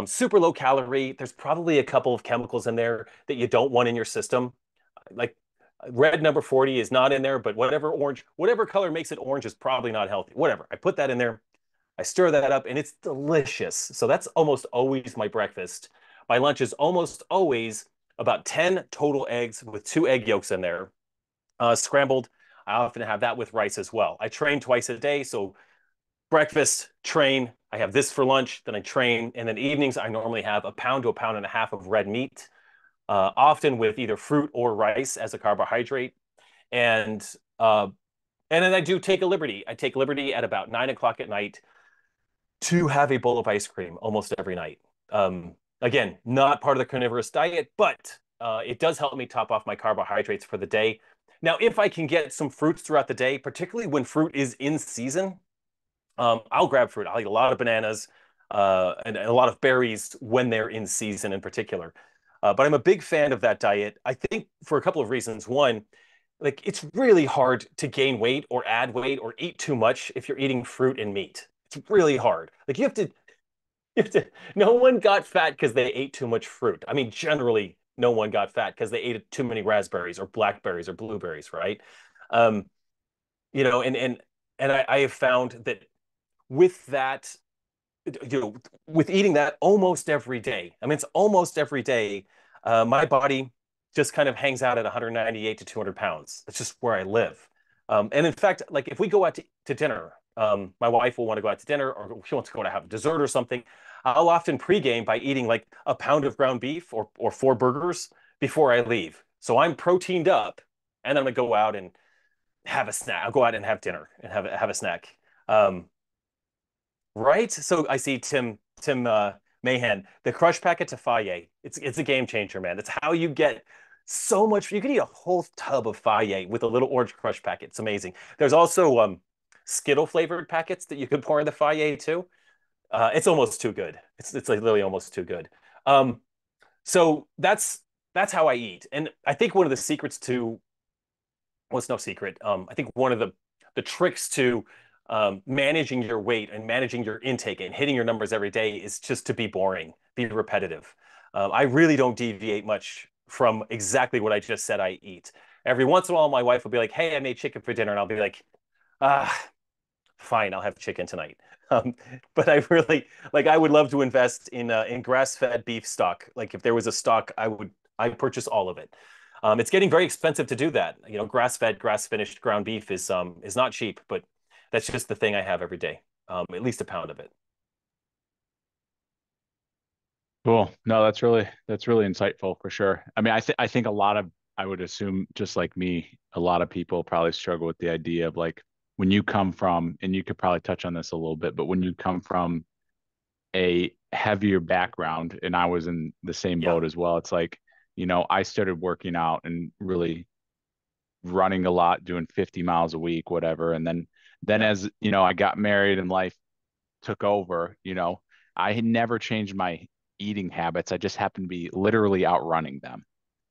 Super low calorie. There's probably a couple of chemicals in there that you don't want in your system. Like red number 40 is not in there, but whatever color makes it orange is probably not healthy. Whatever. I put that in there. I stir that up and it's delicious. So that's almost always my breakfast. My lunch is almost always about 10 total eggs with 2 egg yolks in there. Scrambled. I often have that with rice as well. I train twice a day. So breakfast, train. I have this for lunch, then I train. And then evenings, I normally have a pound to a pound and a half of red meat, often with either fruit or rice as a carbohydrate. And uh, and then I do take a liberty. I take liberty at about 9 o'clock at night to have a bowl of ice cream almost every night. Again, not part of the carnivorous diet, but it does help me top off my carbohydrates for the day. Now, if I can get some fruits throughout the day, particularly when fruit is in season, I'll grab fruit. I'll eat a lot of bananas and a lot of berries when they're in season in particular. But I'm a big fan of that diet. I think for a couple of reasons. One, like it's really hard to gain weight or add weight or eat too much if you're eating fruit and meat. It's really hard. Like no one got fat because they ate too much fruit. I mean, generally, no one got fat because they ate too many raspberries or blackberries or blueberries, right? Um, and I have found that with that, with eating that almost every day, I mean, it's almost every day, my body just kind of hangs out at 198 to 200 pounds. That's just where I live. And in fact, like if we go out to dinner, my wife will want to go out to dinner or she wants to go to have dessert or something. I'll often pregame by eating like a pound of ground beef or 4 burgers before I leave. So I'm proteined up and then I'm gonna go out and have a snack. I'll go out and have dinner and have a snack. Um, right? So I see Tim Mahan, the crush packet to Faye. It's a game changer, man. It's how you get so much. You can eat a whole tub of Faye with a little orange crush packet. It's amazing. There's also Skittle flavored packets that you can pour in the Faye too. It's almost too good. It's like literally almost too good. So that's how I eat. And I think one of the secrets to well, it's no secret. I think one of the tricks to managing your weight and managing your intake and hitting your numbers every day is just to be boring, be repetitive. I really don't deviate much from exactly what I just said I eat. Every once in a while, my wife will be like, "Hey, I made chicken for dinner," and I'll be like, "Ah, fine, I'll have chicken tonight." Um, but I really like. I would love to invest in grass-fed beef stock. Like if there was a stock, I'd purchase all of it. It's getting very expensive to do that. You know, grass-fed, grass-finished ground beef is not cheap, but that's just the thing I have every day. At least a pound of it. Cool. No, that's really insightful for sure. I mean, I think a lot of I would assume just like me, a lot of people probably struggle with the idea of like when you come from, and you could probably touch on this a little bit, but when you come from a heavier background, and I was in the same Yeah. boat as well, it's like, I started working out and really running a lot, doing 50 miles a week, whatever. And then Yeah. as, I got married and life took over, I had never changed my eating habits. I just happened to be literally outrunning them.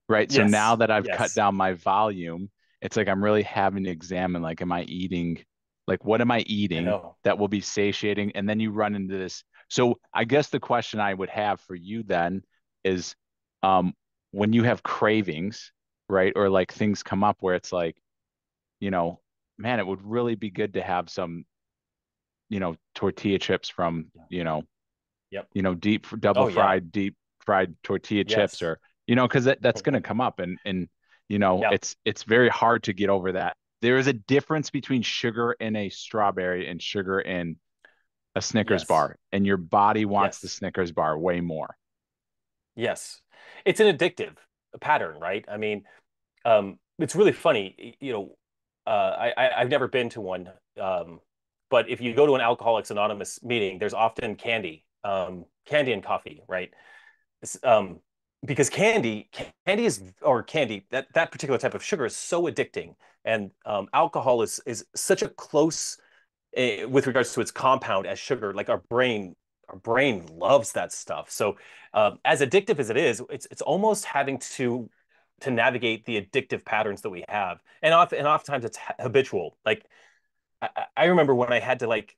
Right. So now Yes. that I've cut Yes. down my volume, it's like I'm really having to examine like, am I eating, like, what am I I eating know. that will be satiating? And then you run into this. So I guess the question I would have for you then is um, when you have cravings, right? Or like things come up where it's like, you know, man, it would really be good to have some, tortilla chips from, Yeah. Yep. deep double Oh yeah. fried, deep fried tortilla chips Yes. or, because that's going to come up and, Yeah. it's very hard to get over that. There is a difference between sugar in a strawberry and sugar in a Snickers Yes. bar, and your body wants the Yes. Snickers bar way more. Yes. It's an addictive pattern, right? I mean, it's really funny. I've never been to one, but if you go to an Alcoholics Anonymous meeting, there's often candy and coffee, right? It's, because candy is or candy that particular type of sugar is so addicting, and alcohol is such a close with regards to its compound as sugar. Like our brain loves that stuff. So as addictive as it is, it's almost having to navigate the addictive patterns that we have, and oftentimes it's habitual. Like I remember when I had to like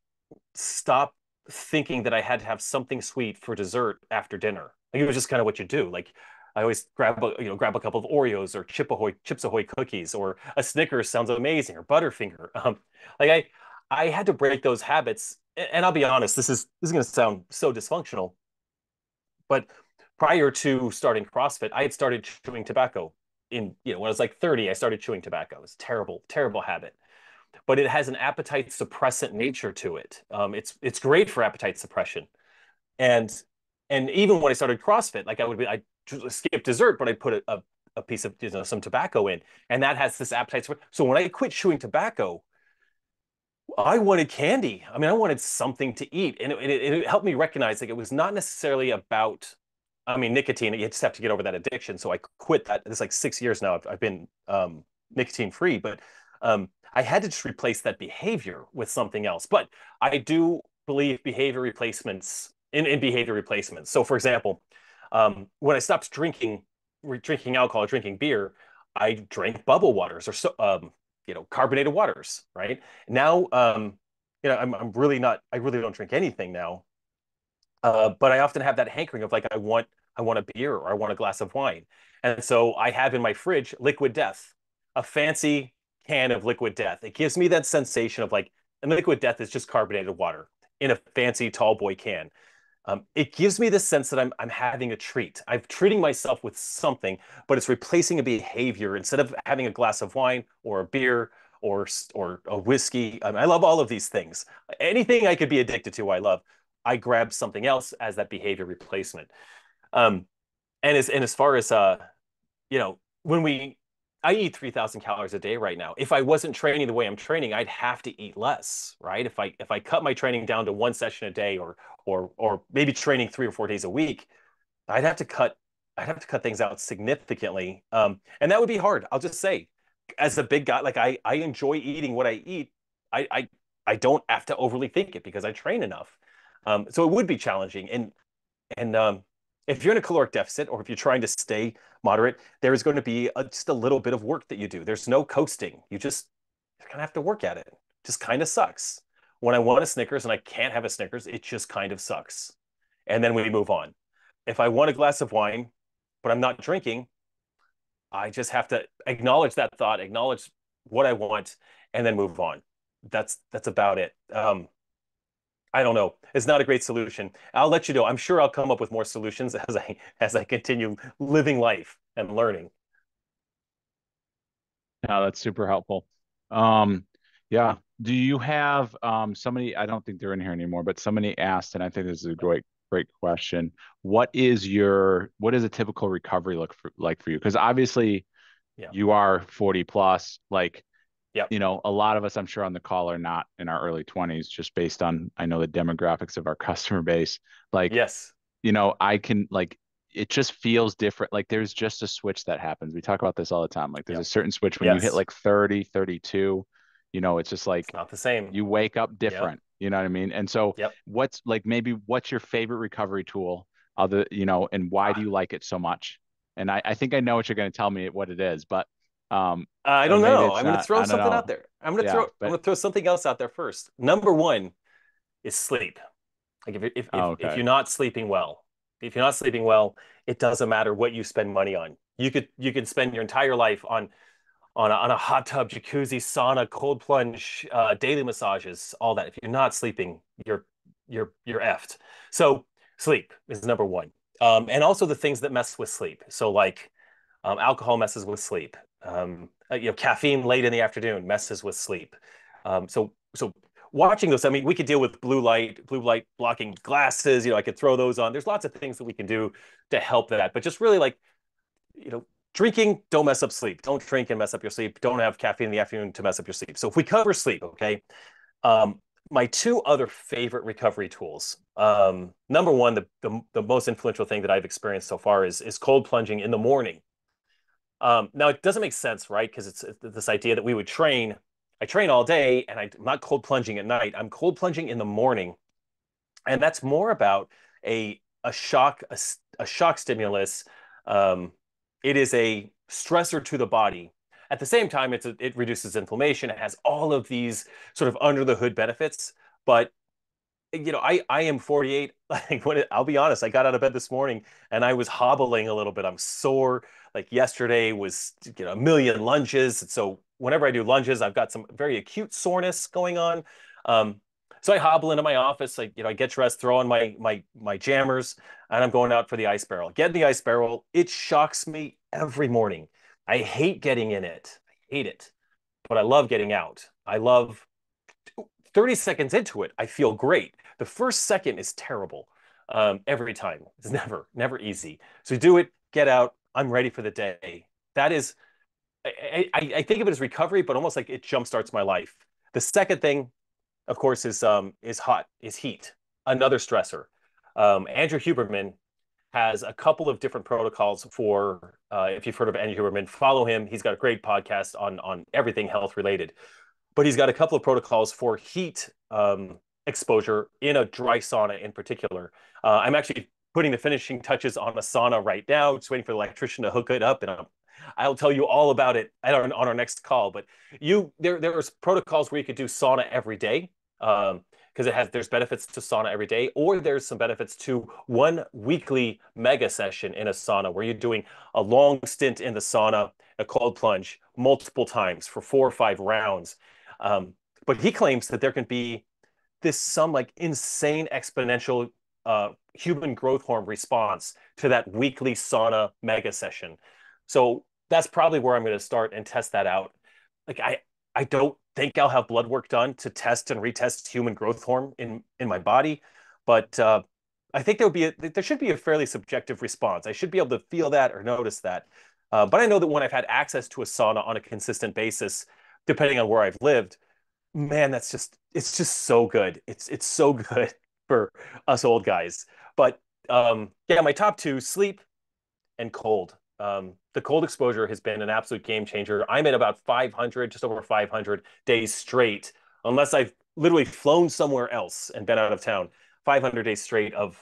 stop thinking that I had to have something sweet for dessert after dinner. Like, it was just kind of what you do. Like, I always grab a couple of Oreos or Chips Ahoy cookies, or a Snickers sounds amazing, or Butterfinger. Like I had to break those habits. And I'll be honest, this is going to sound so dysfunctional, but prior to starting CrossFit, I had started chewing tobacco. When I was like 30, I started chewing tobacco. It's a terrible, terrible habit, but it has an appetite suppressant nature to it. It's great for appetite suppression. And even when I started CrossFit, like I skip dessert, but I put a piece of some tobacco in, and that has this appetite. So when I quit chewing tobacco, I wanted candy. I mean, I wanted something to eat, and it helped me recognize, like, it was not necessarily about, I mean, nicotine. You just have to get over that addiction. So I quit that. It's like 6 years now. I've been nicotine free, but I had to just replace that behavior with something else. But I do believe behavior replacements in behavior replacements. So, for example, when I stopped drinking alcohol or drinking beer, I drank bubble waters, or carbonated waters. Right now, I'm really not. I really don't drink anything now. But I often have that hankering of, like, I want a beer, or I want a glass of wine. And so I have in my fridge Liquid Death, a fancy can of Liquid Death. It gives me that sensation of, like, and Liquid Death is just carbonated water in a fancy tall boy can. It gives me the sense that I'm having a treat. I'm treating myself with something, but it's replacing a behavior. Instead of having a glass of wine or a beer or a whiskey, I love all of these things. Anything I could be addicted to, I love. I grab something else as that behavior replacement. Um, and as far as when I eat 3,000 calories a day right now. If I wasn't training the way I'm training, I'd have to eat less, right? If I cut my training down to one session a day, or maybe training 3 or 4 days a week, I'd have to cut things out significantly. And that would be hard. I'll just say, as a big guy, like, I enjoy eating what I eat. I don't have to overly think it because I train enough. So it would be challenging. And if you're in a caloric deficit, or if you're trying to stay moderate, there is going to be just a little bit of work that you do. There's no coasting. You're kind of have to work at it. Just kind of sucks. When I want a Snickers and I can't have a Snickers, it just kind of sucks. And then we move on. If I want a glass of wine, but I'm not drinking, I just have to acknowledge that thought, acknowledge what I want, and then move on. That's about it. I don't know. It's not a great solution. I'll let you know. I'm sure I'll come up with more solutions as I continue living life and learning. Yeah, that's super helpful. Um, yeah. Do you have somebody, I don't think they're in here anymore, but somebody asked, and I think this is a great question. What is a typical recovery like for you? Because obviously, Yeah. you are 40 plus, like, Yep. a lot of us, I'm sure, on the call are not in our early 20s, just based on, I know, the demographics of our customer base. Like, Yes. I can, like, it just feels different. Like, there's just a switch that happens. We talk about this all the time. Like, there's Yep. a certain switch when you hit Yes. like 30, 32, it's just like It's not the same. you wake up Yep. different. You know what I mean? And so Yep. what's your favorite recovery tool, and why do you like it so much? And I think I know what you're going to tell me what it is, but I or don't maybe know. it's I'm going to not. throw I don't something out know. there. I'm Yeah, going but to throw something else out there first. Number one is sleep. Like, if okay. you're not sleeping well, it doesn't matter what you spend money on. You could spend your entire life on a hot tub, jacuzzi, sauna, cold plunge, daily massages, all that. If you're not sleeping, you're effed. So sleep is number one. And also the things that mess with sleep. So, like, alcohol messes with sleep. Caffeine late in the afternoon messes with sleep. So watching those, I mean, we could deal with blue light blocking glasses. I could throw those on. There's lots of things that we can do to help that. But just really, like, drinking, don't mess up sleep. Don't drink and mess up your sleep. Don't have caffeine in the afternoon to mess up your sleep. So if we cover sleep, okay. My two other favorite recovery tools. Number one, the most influential thing that I've experienced so far is cold plunging in the morning. Now, it doesn't make sense, right? Because it's this idea that we would train. I train all day, and I'm not cold plunging at night. I'm cold plunging in the morning, and that's more about a shock stimulus. Um, it is a stressor to the body. At the same time, it reduces inflammation. It has all of these sort of under the hood benefits, but I am 48. Like I'll be honest, I got out of bed this morning and I was hobbling a little bit. I'm sore. Like yesterday was, a million lunges. And so whenever I do lunges, I've got some very acute soreness going on. Um, so I hobble into my office. I get dressed, throw on my jammers, and I'm going out for the ice barrel. Get in the ice barrel. It shocks me every morning. I hate getting in it. I hate it, but I love getting out. I love 30 seconds into it, I feel great. The first second is terrible every time. It's never easy. So do it, get out. I'm ready for the day. That is, I think of it as recovery, but almost like it jumpstarts my life. The second thing, of course, is heat, another stressor. Andrew Huberman has a couple of different protocols for, if you've heard of Andrew Huberman, follow him. He's got a great podcast on everything health related, but he's got a couple of protocols for heat exposure in a dry sauna in particular. I'm actually putting the finishing touches on a sauna right now, just waiting for the electrician to hook it up, and I'll tell you all about it on our next call. But there's protocols where you could do sauna every day, because there's benefits to sauna every day, or there's some benefits to one weekly mega session in a sauna where you're doing a long stint in the sauna, a cold plunge multiple times for 4 or 5 rounds. But he claims that there can be some like insane exponential human growth hormone response to that weekly sauna mega session. So that's probably where I'm going to start and test that out. Like I don't think I'll have blood work done to test and retest human growth hormone in my body, but I think there should be a fairly subjective response. I should be able to feel that or notice that. But I know that when I've had access to a sauna on a consistent basis, depending on where I've lived, man, it's just so good. It's so good for us old guys. But yeah, my top two, sleep and cold. The cold exposure has been an absolute game changer. I'm at about 500, just over 500 days straight, unless I've literally flown somewhere else and been out of town. 500 days straight of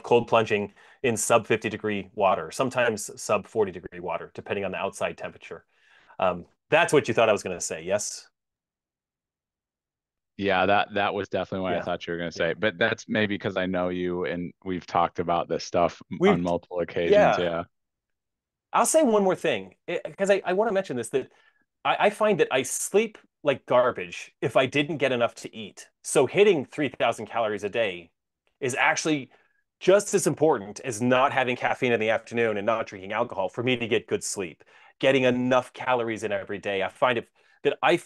cold plunging in sub 50-degree water, sometimes sub 40-degree water, depending on the outside temperature. That's what you thought I was going to say, yes? Yeah, that was definitely what I Yeah. thought you were going to say. But that's maybe because I know you and we've talked about this stuff We've on multiple occasions. Yeah. I'll say one more thing, because I want to mention this, that I find that I sleep like garbage if I didn't get enough to eat. So hitting 3,000 calories a day is actually just as important as not having caffeine in the afternoon and not drinking alcohol for me to get good sleep. Getting enough calories in every day. I find that I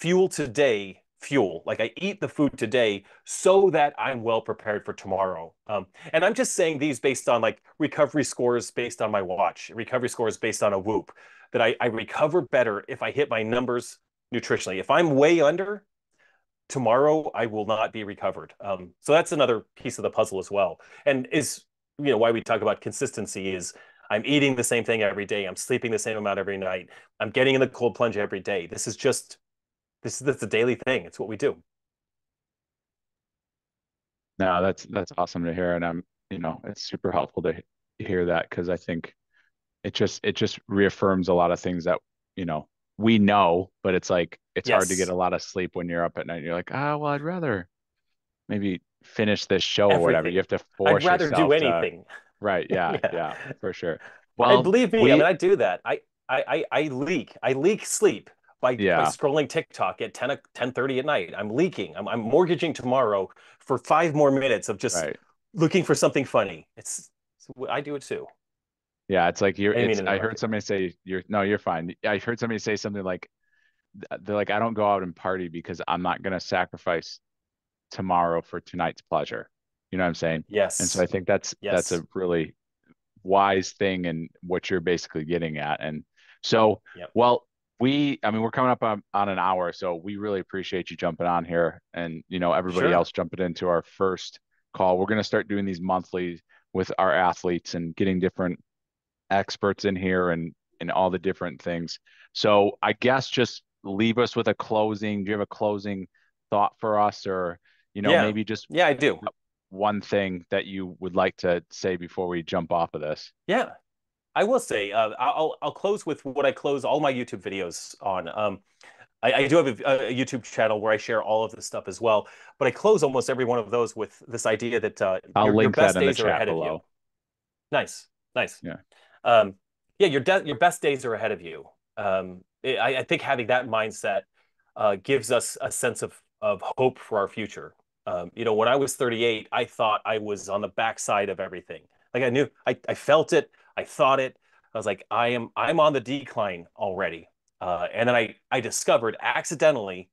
like I eat the food today so that I'm well prepared for tomorrow. And I'm just saying these based on like recovery scores based on my watch, recovery scores based on a Whoop, that I recover better if I hit my numbers nutritionally. If I'm way under, tomorrow I will not be recovered. So that's another piece of the puzzle as well. And why we talk about consistency is I'm eating the same thing every day. I'm sleeping the same amount every night. I'm getting in the cold plunge every day. That's a daily thing. It's what we do. No, that's awesome to hear. And it's super helpful to hear that, because I think it just reaffirms a lot of things that, we know, but it's like, it's hard to get Yes. a lot of sleep when you're up at night. You're like, well, I'd rather maybe finish this show or whatever. You Everything. have to I'd force rather do yourself to, anything. right. Yeah. Yeah. Yeah, for sure. And Well, believe me, I mean, I do that. I leak. I leak sleep by yeah, scrolling TikTok at 10:30 at night. I'm leaking. I'm mortgaging tomorrow for 5 more minutes of just right. looking for something funny. I do it too. Yeah. It's like I didn't mean to I interrupt heard you. somebody say no, you're fine. I heard somebody say something like, they're like, I don't go out and party because I'm not going to sacrifice tomorrow for tonight's pleasure. You know what I'm saying? And so Yes. I think that's Yes. a really wise thing, and what you're basically getting at. And so, Yep. well, I mean, we're coming up on an hour, so we really appreciate you jumping on here, and everybody Sure. else jumping into our first call. We're going to start doing these monthly with our athletes and getting different experts in here and all the different things. So I guess just leave us with a closing. Do you have a closing thought for us, or Yeah. maybe just Yeah, I do. one thing that you would like to say before we jump off of this? Yeah. I will say, I'll close with what I close all my YouTube videos on. I do have a YouTube channel where I share all of this stuff as well. But I close almost every one of those with this idea that I'll your link best that in the days are chat ahead of you. below. Nice. Yeah. Yeah, your best days are ahead of you. I think having that mindset gives us a sense of hope for our future. When I was 38, I thought I was on the backside of everything. Like I knew, I felt it, I thought it. I was like, I'm on the decline already. And then I discovered accidentally,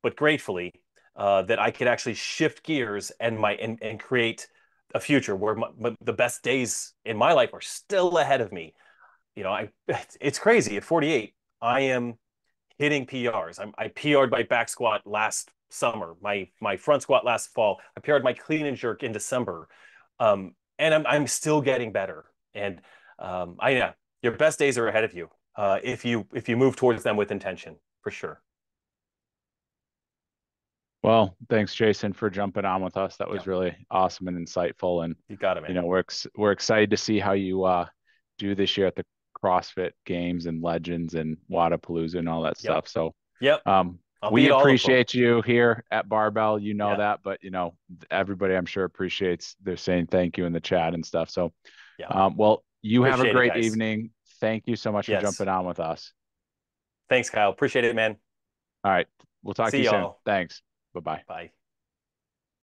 but gratefully, that I could actually shift gears and create a future where the best days in my life are still ahead of me. It's crazy. At 48, I am hitting PRs. I PR'd my back squat last summer, my front squat last fall. I PR'd my clean and jerk in December, and I'm still getting better. And yeah, your best days are ahead of you if you move towards them with intention, for sure. Well, thanks, Jason, for jumping on with us. That was really awesome and insightful. And you got it, man. We're excited to see how you do this year at the CrossFit Games and Legends and Wodapalooza and all that stuff. So we appreciate you here at Barbell. That, but everybody I'm sure appreciates. They're saying thank you in the chat and stuff. So well, you have a great evening. Thank you so much for jumping on with us. Thanks, Kyle. Appreciate it, man. All right. We'll talk to you soon. Thanks. Bye-bye. Bye.